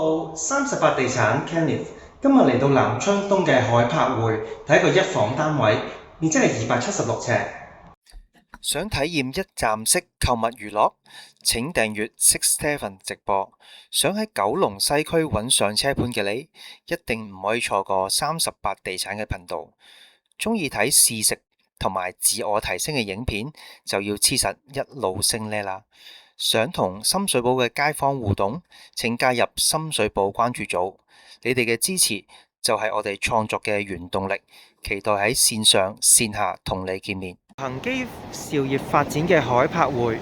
Hello，38地產 Kenneth，今日嚟到南昌東嘅海柏匯睇一個一房單位，面積係276尺。想體驗一站式購物娛樂？請訂閱 Six7 直播。想喺九龍西區揾上車盤嘅你，一定唔可以錯過38地產嘅頻道。鍾意睇試食同埋自我提升嘅影片，就要黐實一路升呢啦。想同深水埗嘅街坊互動，請加入深水埗關注組。你哋嘅支持就係我哋創作嘅原動力，期待喺線上線下同你見面。恒基兆業發展嘅海柏匯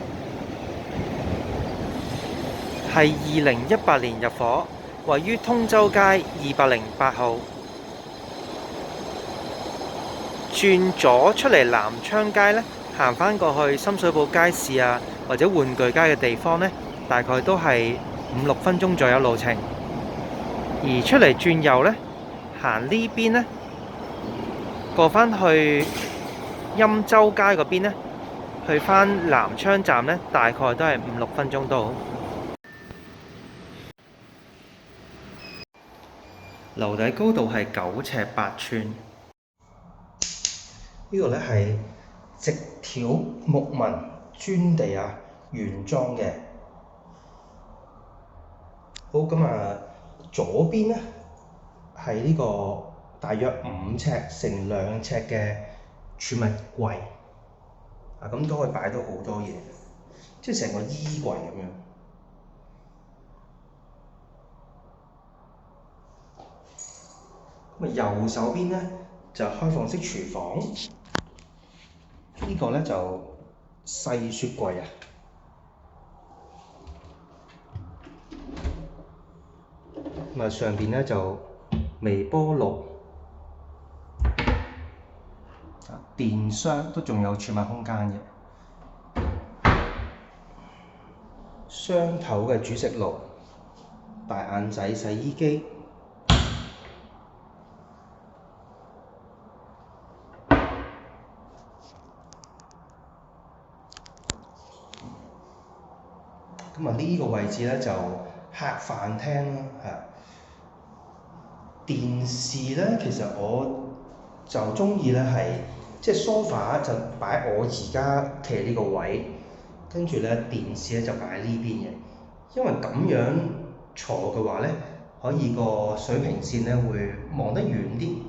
係2018年入伙，位於通州街208號。轉左出嚟南昌街呢，行返過去深水埗街市啊，或者玩具街嘅地方呢，大概都係5-6分鐘左右路程。而出嚟轉右呢，行呢邊呢，過返去欽州街嗰邊呢，去返南昌站呢，大概都係5-6分鐘到。樓底高度係9尺8寸。呢度咧係直條木紋磚地啊，原裝嘅。好，咁左邊咧係呢個大約5尺乘2尺嘅儲物櫃，咁都可以擺到好多嘢，即係成個衣櫃咁樣。右手邊咧就開放式廚房，呢個咧就細雪櫃啊。上邊咧就微波爐、電箱都仲有儲物空間嘅，雙頭嘅煮食爐、大眼仔洗衣機。呢個位置咧就客飯廳啦，電視咧其實我就鍾意咧係即係 sofa 就擺我而家企呢個位，跟住咧電視咧就擺喺呢邊嘅，因為咁樣坐嘅話咧，可以個水平線咧會望得遠啲。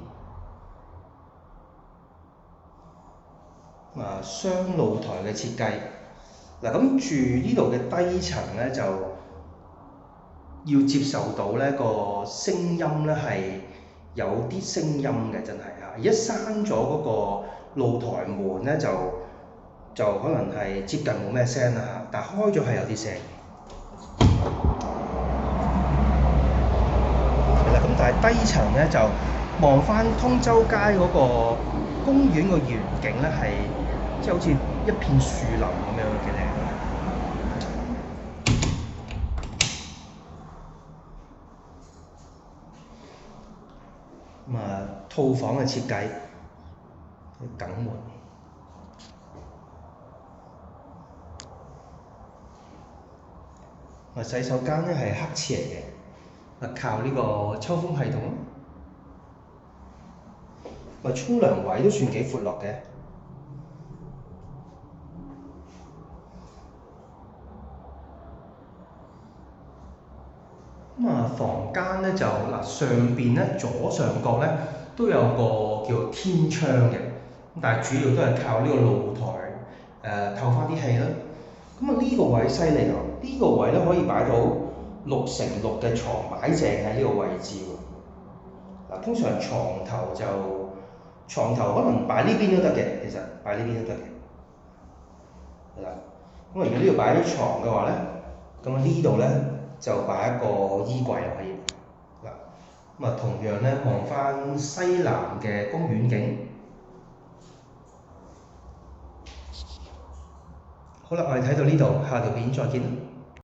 雙露台嘅設計。咁住呢度嘅低層咧，就要接受到呢個聲音咧係有啲聲音嘅，真係嚇！一閂咗嗰個露台門咧，就可能係接近冇咩聲啦嚇，但開咗係有啲聲。咁但係低層咧就望翻通州街嗰個公園個園景咧係即係好似一片樹林咁樣嘅靚。套房嘅設計，梗門。洗手間咧係黑廁嚟嘅，靠呢個抽風系統。沖涼位都算幾闊落嘅。房間咧就上邊咧左上角咧都有個叫天窗嘅，但係主要都係靠呢個露台透翻啲氣啦。呢個位犀利喎，呢個位咧可以擺到6x6嘅床擺正喺呢個位置喎。通常床頭可能擺呢邊都得嘅，其實擺呢邊都得嘅。係啦，如果呢度擺啲床嘅話咧，咁呢度咧就擺一個衣櫃可以。同樣咧望翻西南嘅公園景。好啦，我哋睇到呢度，下條片再見啦。